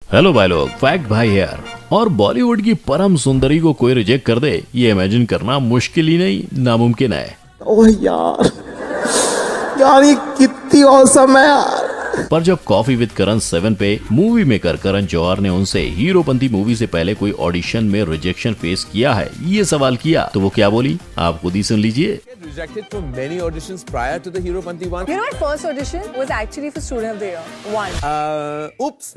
Hello भाई लोग, fact भाई यार। और बॉलीवुड की परम सुंदरी को कोई रिजेक्ट कर दे, ये इमेजिन करना मुश्किल ही नहीं, नामुमकिन है। ओह यार, यार ये कितनी औसम है यार। पर जब कॉफी विद करण 7 पे मूवी मेकर करण जौहर ने उनसे हीरोपंती मूवी से पहले कोई ऑडिशन में रिजेक्शन फेस किया है, ये सवाल किया, तो वो क्या बोली आप खुद ही सुन लीजिए। Rejected for many auditions prior to the Heropanti one. You know, my first audition was actually for Student of the Year. One. Oops.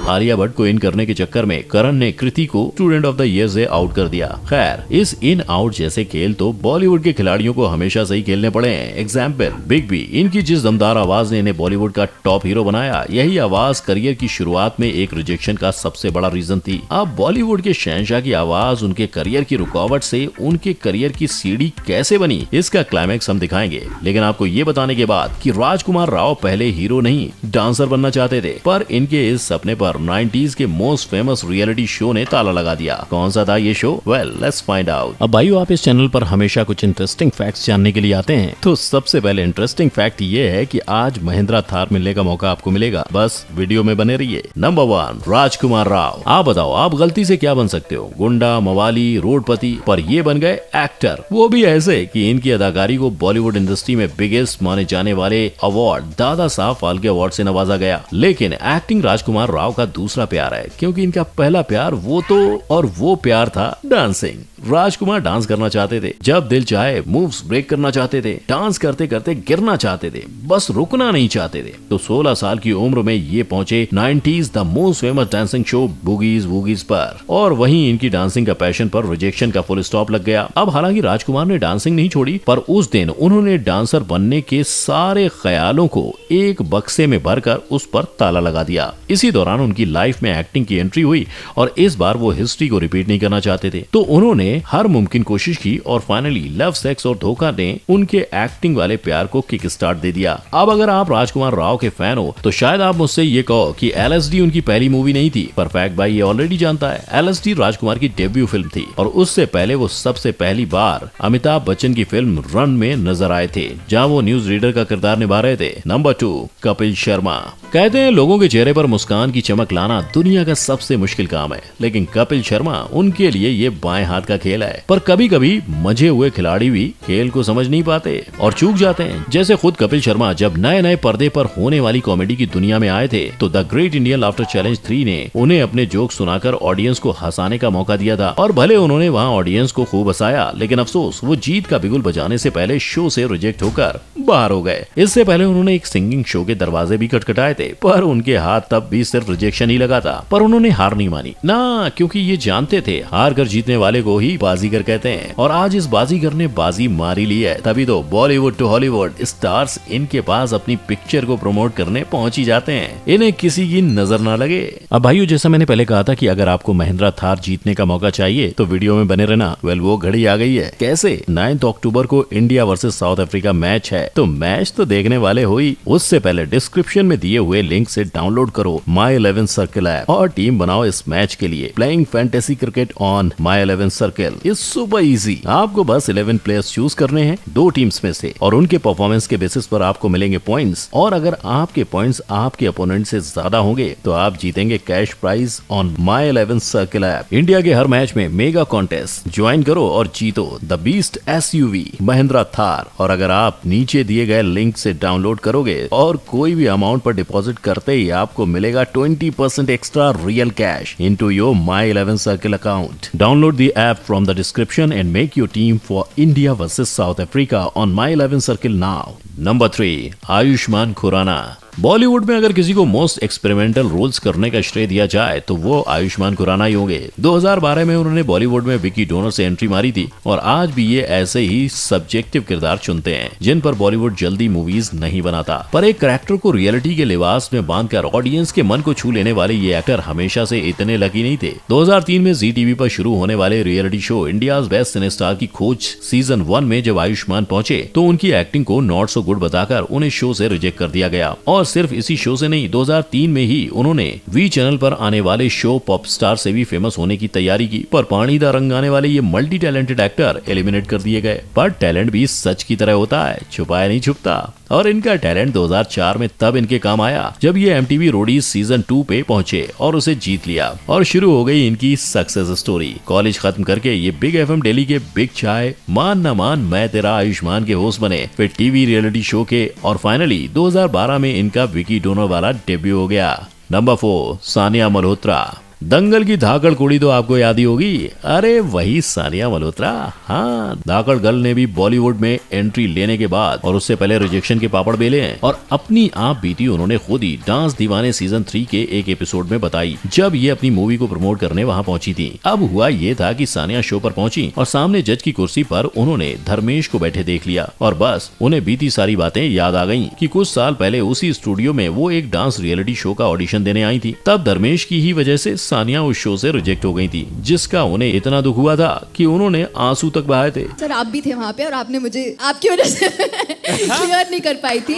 Alia Bhatt को इन करने के चक्कर में करण ने कृति को स्टूडेंट ऑफ द ईयर से आउट कर दिया। खैर, इस इन आउट जैसे खेल तो बॉलीवुड के खिलाड़ियों को हमेशा से ही खेलने पड़े हैं। एग्जाम्पल बिग बी, इनकी जिस दमदार आवाज ने इन्हें बॉलीवुड का टॉप हीरो बनाया, यही आवाज करियर की शुरुआत में एक रिजेक्शन का सबसे बड़ा रीजन थी। अब बॉलीवुड के शहंशाह की आवाज उनके करियर की रुकावट से उनके करियर की सीढ़ी कैसे बनी, इसका क्लाइमैक्स हम दिखाएंगे। लेकिन आपको ये बताने के बाद कि राजकुमार राव पहले हीरो नहीं डांसर बनना चाहते थे, पर इनके इस सपने पर 90s के मोस्ट फेमस रियलिटी शो ने ताला लगा दिया। कौन सा था ये show? Well, let's find out. अब भाइयों, आप इस चैनल पर हमेशा कुछ इंटरेस्टिंग फैक्ट्स जानने के लिए आते हैं, तो सबसे पहले इंटरेस्टिंग फैक्ट ये है कि आज महिंद्रा थार मिलने का मौका आपको मिलेगा, बस वीडियो में बने रहिए। नंबर 1, राजकुमार राव। आप बताओ, आप गलती से क्या बन सकते हो? गुंडा, मवाली, रोडपति, पर ये बन गए एक्टर, वो भी ऐसे कि इनकी अदाकारी को बॉलीवुड इंडस्ट्री में बिगेस्ट माने जाने वाले अवार्ड दादा साहब फाल्के अवार्ड से नवाजा गया। लेकिन एक्टिंग राजकुमार राव का दूसरा प्यार है, क्योंकि इनका पहला प्यार वो प्यार था डांसिंग। राजकुमार डांस करना चाहते थे, जब दिल चाहे मूव्स ब्रेक करना चाहते थे, डांस करते करते गिरना चाहते थे, बस रुकना नहीं चाहते थे। तो 16 साल की उम्र में ये पहुंचे 90s the most famous dancing show Boogie Woogie पर, और वहीं इनकी डांसिंग का पैशन पर रिजेक्शन का फुल स्टॉप लग गया। अब हालांकि राजकुमार ने डांसिंग नहीं छोड़ी, पर उस दिन उन्होंने डांसर बनने के सारे ख्यालों को एक बक्से में भरकर उस पर ताला लगा दिया। इसी दौरान उनकी लाइफ में एक्टिंग की एंट्री हुई, और इस बार वो हिस्ट्री को रिपीट नहीं करना चाहते थे, तो उन्होंने हर मुमकिन कोशिश की, और फाइनली लव, सेक्स और धोखा ने उनके एक्टिंग वाले प्यार को किक स्टार्ट दे दिया। अब अगर आप राजकुमार राव के फैन हो तो शायद आप मुझसे ये कहो कि LSD उनकी पहली मूवी नहीं थी, पर फैक्ट भाई ये ऑलरेडी जानता है, LSD राजकुमार की डेब्यू फिल्म थी, और उससे पहले वो सबसे पहली बार अमिताभ बच्चन की फिल्म रन में नजर आए थे, जहां वो न्यूज रीडर का किरदार निभा रहे थे। नंबर 2, कपिल शर्मा। कहते हैं लोगों के चेहरे पर मुस्कान की चमक लाना दुनिया का सबसे मुश्किल काम है, लेकिन कपिल शर्मा उनके लिए ये बाएं हाथ का खेल है। पर कभी कभी मजे हुए खिलाड़ी भी खेल को समझ नहीं पाते और चूक जाते हैं। जैसे खुद कपिल शर्मा जब नए नए पर्दे पर होने वाली कॉमेडी की दुनिया में आए थे, तो the great Indian laughter challenge 3 ने उन्हें अपने जोक सुनाकर ऑडियंस को हंसाने का मौका दिया था, और भले उन्होंने वहाँ ऑडियंस को खूब हंसाया, लेकिन अफसोस वो जीत का बिगुल बजाने से पहले शो से रिजेक्ट होकर बाहर हो गए। इससे पहले उन्होंने एक सिंगिंग शो के दरवाजे भी खटखटाए थे, पर उनके हाथ तब भी सिर्फ रिजेक्शन ही लगा था। पर उन्होंने हार नहीं मानी ना, क्योंकि ये जानते थे हार कर जीतने वाले को ही बाजीगर कहते हैं, और आज इस बाजीगर ने बाजी मारी ली है। तभी तो बॉलीवुड टू हॉलीवुड स्टार्स इनके पास अपनी पिक्चर को प्रमोट करने पहुंच ही जाते हैं, इन्हें किसी की नजर ना लगे। अब भाइयों, जैसा मैंने पहले कहा था कि अगर आपको महिंद्रा थार जीतने का मौका चाहिए तो वीडियो में बने रहना। वेल, वो घड़ी आ गई है। कैसे? 9 अक्टूबर को India versus South Africa match है, तो मैच तो देखने वाले हो ही। उससे पहले डिस्क्रिप्शन में दिए हुए लिंक से डाउनलोड करो माई 11 सर्किल ऐप और टीम बनाओ इस मैच के लिए। Playing fantasy cricket on my 11 circle is super easy. आपको बस 11 प्लेयर्स चूज करने हैं 2 टीम्स में से, और उनके परफॉर्मेंस के बेसिस पर आपको मिलेंगे पॉइंट्स, और अगर आपके पॉइंट्स आपके अपोनेंट से ज्यादा होंगे तो आप जीतेंगे cash prize on my 11 circle app. India के हर मैच में मेगा कॉन्टेस्ट ज्वाइन करो और जीतो the beast SUV Mahindra Thar. और अगर आप नीचे दिए गए लिंक से डाउनलोड करोगे और कोई भी अमाउंट पर डिपॉजिट करते ही आपको मिलेगा 20% extra real cash into your my 11 circle account. Download the app from the description and make your team for India versus South Africa on my 11 circle now. Number 3, Ayushmann Khurrana. Bollywood में अगर किसी को मोस्ट एक्सपेरिमेंटल रोल्स करने का श्रेय दिया जाए तो वो आयुष्मान खुराना ही होंगे। 2012 में उन्होंने बॉलीवुड में विकी डोनर से एंट्री मारी थी, और आज भी ये ऐसे ही सब्जेक्टिव किरदार चुनते हैं जिन पर बॉलीवुड जल्दी मूवीज नहीं बनाता। पर एक कैरेक्टर को रियलिटी के लिबास में बांधकर ऑडियंस के मन को छू लेने वाले ये एक्टर हमेशा से इतने लकी नहीं थे। 2003 में जी टीवी पर शुरू होने वाले reality show India's best cine star की खोज सीजन 1 में जब आयुष्मान पहुंचे तो उनकी एक्टिंग को नॉट सो गुड बताकर उन्हें शो से रिजेक्ट कर दिया गया, और और सिर्फ इसी शो से नहीं, 2003 में ही उन्होंने वी चैनल पर आने वाले शो पॉप स्टार से भी फेमस होने की तैयारी की, पर पानीदा रंग गाने वाले ये मल्टी टैलेंटेड एक्टर एलिमिनेट कर दिए गए। पर टैलेंट भी सच की तरह होता है, छुपाया नहीं छुपता। और इनका टैलेंट 2004 में तब इनके काम आया जब ये MTV रोडीज सीजन 2 पे पहुंचे और उसे जीत लिया, और शुरू हो गई इनकी सक्सेस स्टोरी। कॉलेज खत्म करके ये बिग FM दिल्ली के बिग चाय, मान न मान, मैं तेरा, आयुष्मान के होस्ट बने, फिर टीवी रियलिटी शो के, और फाइनली 2012 में इनका विकी डोनर वाला डेब्यू हो गया। नंबर 4, सानिया मल्होत्रा। दंगल की धाकड़ कुड़ी तो आपको याद ही होगी, अरे वही सानिया मल्होत्रा। हाँ, धाकड़ गर्ल ने भी बॉलीवुड में एंट्री लेने के बाद और उससे पहले रिजेक्शन के पापड़ बेले हैं, और अपनी आप बीती उन्होंने खुद ही डांस दीवाने सीजन 3 के एक एपिसोड में बताई, जब ये अपनी मूवी को प्रमोट करने वहाँ पहुंची थी। अब हुआ ये था कि सानिया शो पर पहुंची और सामने जज की कुर्सी पर उन्होंने धर्मेश को बैठे देख लिया, और बस उन्हें बीती सारी बातें याद आ गयी कि कुछ साल पहले उसी स्टूडियो में वो एक डांस रियलिटी शो का ऑडिशन देने आई थी। तब धर्मेश की ही वजह से सानिया उस शो से रिजेक्ट हो गई थी, जिसका उन्हें इतना दुख हुआ था कि उन्होंने आंसू तक बहाए थे। सर आप भी थे वहाँ पे और आपने मुझे आपकी वजह से क्लियर नहीं कर पाई थी।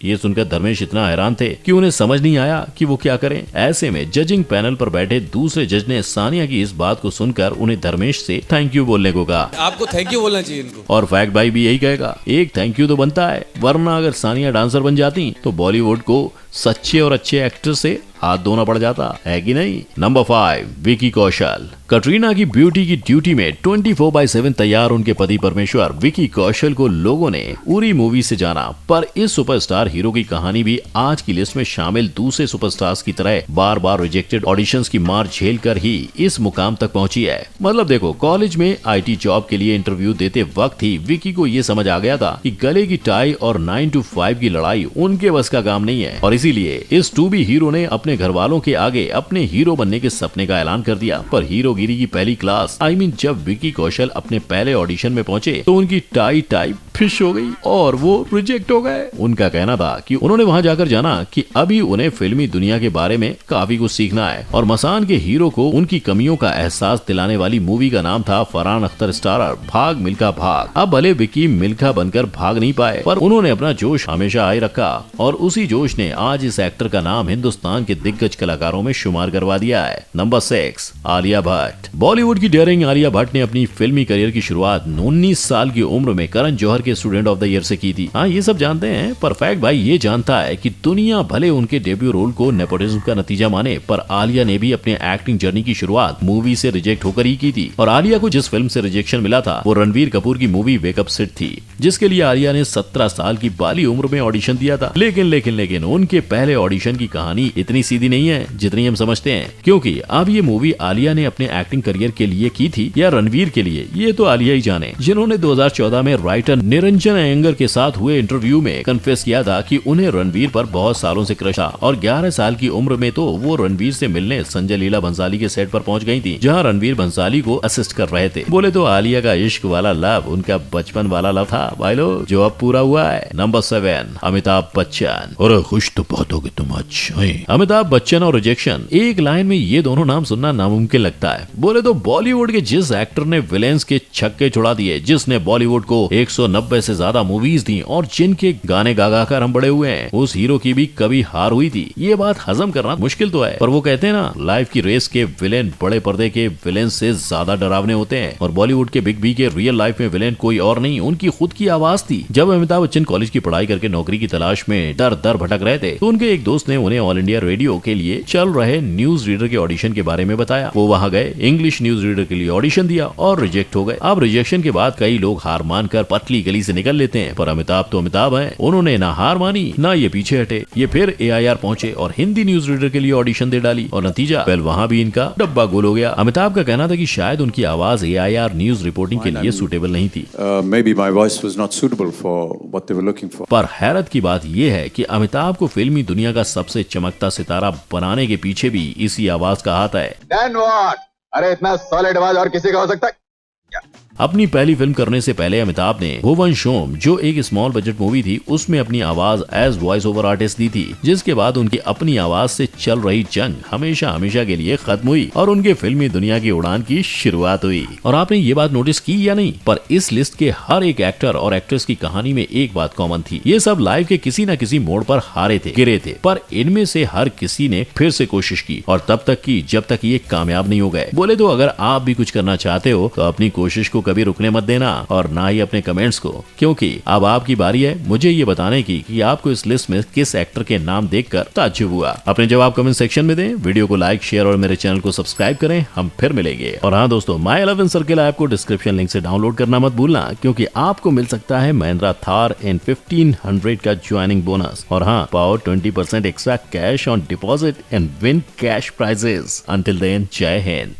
ये सुनकर धर्मेश इतना हैरान थे कि उन्हें समझ नहीं आया कि वो क्या करें। ऐसे में जजिंग पैनल पर बैठे दूसरे जज ने सानिया की इस बात को सुनकर उन्हें धर्मेश से थैंक यू बोलने को कहा। आपको थैंक यू बोलना चाहिए इनको। और फैक्ट भाई भी यही कहेगा, एक थैंक यू तो बनता है, वरना अगर सानिया डांसर बन जाती तो बॉलीवुड को सच्चे और अच्छे एक्टर से हाथ धोना पड़ जाता है कि नहीं। नंबर 5, विकी कौशल। कटरीना की ब्यूटी की ड्यूटी में 24/7 तैयार उनके पति परमेश्वर विकी कौशल को लोगों ने उरी मूवी से जाना, पर इस सुपरस्टार हीरो की कहानी भी आज की लिस्ट में शामिल दूसरे सुपरस्टार्स की तरह बार बार रिजेक्टेड ऑडिशंस की मार झेल कर ही इस मुकाम तक पहुंची है। मतलब देखो, कॉलेज में IT जॉब के लिए इंटरव्यू देते वक्त ही विकी को ये समझ आ गया था कि गले की टाई और 9 to 5 की लड़ाई उनके बस का काम नहीं है, और इसीलिए इस 2B हीरो ने अपने घर वालों के आगे अपने हीरो बनने के सपने का ऐलान कर दिया। पर हीरोगिरी की पहली क्लास जब विकी कौशल अपने पहले ऑडिशन में पहुंचे तो उनकी टाई फिश हो गई और वो रिजेक्ट हो गए। उनका कहना था कि उन्होंने वहां जाकर जाना कि अभी उन्हें फिल्मी दुनिया के बारे में काफी कुछ सीखना है, और मसान के हीरो को उनकी कमियों का एहसास दिलाने वाली मूवी का नाम था फरहान अख्तर स्टारर भाग मिल्खा भाग। अब भले विकी मिल्खा बनकर भाग नहीं पाए, पर उन्होंने अपना जोश हमेशा आए रखा, और उसी जोश ने आज इस एक्टर का नाम हिंदुस्तान के दिग्गज कलाकारों में शुमार करवा दिया है। नंबर 6, आलिया भट्ट। बॉलीवुड की डेयरिंग आलिया भट्ट ने अपनी फिल्मी करियर की शुरुआत 19 साल की उम्र में करण जौहर के स्टूडेंट ऑफ द ईयर से की थी। हाँ, ये सब जानते हैं, पर फैक्ट भाई ये जानता है कि दुनिया भले उनके डेब्यू रोल को नेपोटिज्म का नतीजा माने, पर आलिया ने भी अपने एक्टिंग जर्नी की शुरुआत मूवी से रिजेक्ट होकर ही की थी। और आलिया को जिस फिल्म से रिजेक्शन मिला था वो रणवीर कपूर की मूवी वेकअप सिड थी, जिसके लिए आलिया ने 17 साल की बाली उम्र में ऑडिशन दिया था। लेकिन उनके पहले ऑडिशन की कहानी इतनी सीधी नहीं है जितनी हम समझते हैं, क्योंकि अब ये मूवी आलिया ने अपने एक्टिंग करियर के लिए की थी या रणवीर के लिए, ये तो आलिया ही जाने। जिन्होंने 2014 में राइटर निरंजन अयंगर के साथ हुए इंटरव्यू में कन्फेस किया था कि उन्हें रणवीर पर बहुत सालों से क्रश था, और 11 साल की उम्र में तो वो रणवीर से मिलने संजय लीला भंसाली के सेट पर पहुंच गई थी, जहां रणवीर भंसाली को असिस्ट कर रहे थे। बोले तो आलिया का इश्क वाला लव उनका बचपन वाला लव था भाई लोग, जो अब पूरा हुआ है। नंबर 7, अमिताभ बच्चन। और खुश तो बहुत हो तुम अच्छे। अमिताभ बच्चन और रिजेक्शन, एक लाइन में ये दोनों नाम सुनना नामुमकिन लगता है। बोले तो बॉलीवुड के जिस एक्टर ने विलेंस के छक्के छुड़ा दिए, जिसने बॉलीवुड को 190 से ज्यादा मूवीज दी और जिनके गाने गा कर हम बड़े हुए हैं, उस हीरो की भी कभी हार हुई थी। ये बात हजम करना मुश्किल तो है, पर वो कहते हैं ना, लाइफ की रेस के विलेन बड़े पर्दे के विलेन से ज्यादा डरावने होते हैं, और बॉलीवुड के बिग बी के रियल लाइफ में विलेन कोई और नहीं, उनकी खुद की आवाज थी। जब अमिताभ बच्चन कॉलेज की पढ़ाई करके नौकरी की तलाश में दर दर भटक रहे थे, तो उनके एक दोस्त ने उन्हें ऑल इंडिया रेडियो के लिए चल रहे न्यूज रीडर के ऑडिशन के बारे में बताया। वो वहां गए, इंग्लिश न्यूज रीडर के लिए ऑडिशन दिया और रिजेक्ट हो गए। अब रिजेक्शन के बाद कई लोग हार मानकर पतली गली से निकल लेते हैं, पर अमिताभ तो अमिताभ हैं, उन्होंने ना हार मानी ना ये पीछे हटे। ये फिर AIR पहुंचे और हिंदी न्यूज रीडर के लिए ऑडिशन दे डाली, और नतीजा वहां भी इनका डब्बा गोल हो गया। अमिताभ का कहना था कि शायद उनकी आवाज AIR न्यूज रिपोर्टिंग के लिए सूटेबल नहीं थी। पर हैरत की बात यह है कि अमिताभ को फिल्मी दुनिया का सबसे चमकता सितारा बनाने के पीछे भी इसी आवाज का हाथ है। अरे इतना सॉलिड आवाज और किसी का हो सकता है? अपनी पहली फिल्म करने से पहले अमिताभ ने भुवन शोम जो एक स्मॉल बजट मूवी थी उसमें अपनी आवाज एज वॉइस ओवर आर्टिस्ट दी थी, जिसके बाद उनकी अपनी आवाज से चल रही जंग हमेशा हमेशा के लिए खत्म हुई और उनके फिल्मी दुनिया की उड़ान की शुरुआत हुई। और आपने ये बात नोटिस की या नहीं, पर इस लिस्ट के हर एक एक्टर और एक्ट्रेस की कहानी में एक बात कॉमन थी, ये सब लाइफ के किसी न किसी मोड़ पर हारे थे, गिरे थे, पर इनमें से हर किसी ने फिर से कोशिश की और तब तक की जब तक ये कामयाब नहीं हो गए। बोले तो अगर आप भी कुछ करना चाहते हो तो अपनी कोशिश को कभी रुकने मत देना और ना ही अपने कमेंट्स को, क्योंकि अब आपकी बारी है मुझे ये बताने की कि आपको इस लिस्ट में किस एक्टर के नाम देखकर ताज्जुब हुआ। अपने जवाब कमेंट सेक्शन में दें, वीडियो को लाइक शेयर और मेरे चैनल को सब्सक्राइब करें। हम फिर मिलेंगे। और हाँ दोस्तों, माय 11 सर्किल ऐप को डिस्क्रिप्शन लिंक से डाउनलोड करना मत भूलना, क्योंकि आपको मिल सकता है महिंद्रा थार इन 1500 का ज्वाइनिंग बोनस और हाँ power 20% extra cash on deposit and win cash prizes. Until then, Jai Hind.